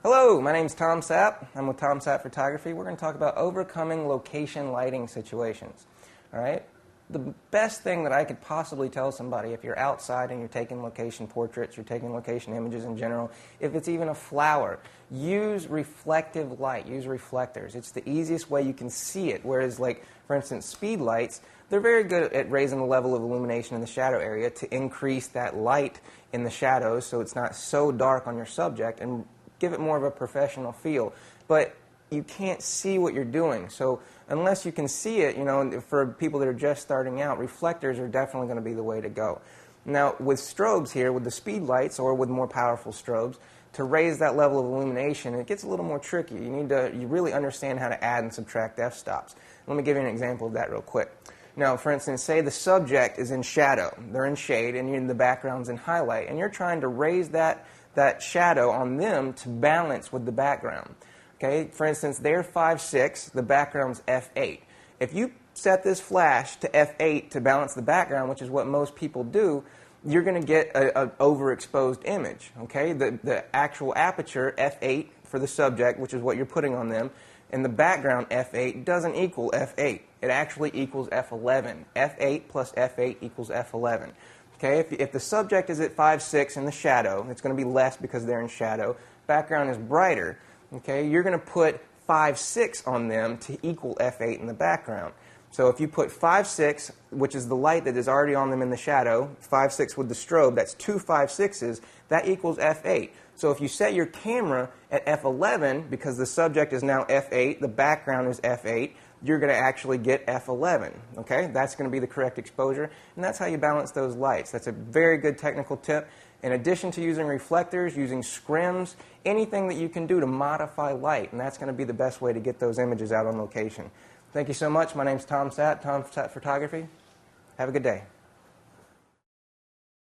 Hello, my name's Tom Sapp. I'm with Tom Sapp Photography. We're going to talk about overcoming location lighting situations. All right? The best thing that I could possibly tell somebody if you're outside and you're taking location portraits, you're taking location images in general, if it's even a flower, use reflective light, use reflectors. It's the easiest way you can see it, whereas like, for instance, speed lights, they're very good at raising the level of illumination in the shadow area to increase that light in the shadows so it's not so dark on your subject and give it more of a professional feel. But you can't see what you're doing. So unless you can see it, for people that are just starting out, reflectors are definitely going to be the way to go. Now, with strobes here, with the speed lights or with more powerful strobes, to raise that level of illumination, it gets a little more tricky. You really understand how to add and subtract f-stops. Let me give you an example of that real quick. Now, for instance, say the subject is in shadow. They're in shade, and the background's in highlight, and you're trying to raise that shadow on them to balance with the background. Okay? For instance, they're 5:6, the background's f8. If you set this flash to f8 to balance the background, which is what most people do, you're going to get an overexposed image. Okay? The actual aperture, f8, for the subject, which is what you're putting on them, and the background, f8, doesn't equal f8. It actually equals f11. f8 plus f8 equals f11. Okay, if the subject is at 5:6 in the shadow, it's going to be less because they're in shadow. Background is brighter. Okay, you're going to put 5:6 on them to equal f8 in the background. So if you put 5:6, which is the light that is already on them in the shadow, 5:6 with the strobe, that's two 5:6s, that equals f8. So if you set your camera at f11, because the subject is now f8, the background is f8, you're going to actually get f11. Okay? That's going to be the correct exposure, and that's how you balance those lights. That's a very good technical tip. In addition to using reflectors, using scrims, anything that you can do to modify light, and that's going to be the best way to get those images out on location. Thank you so much. My name's Tom Sapp, Tom Sapp Photography. Have a good day.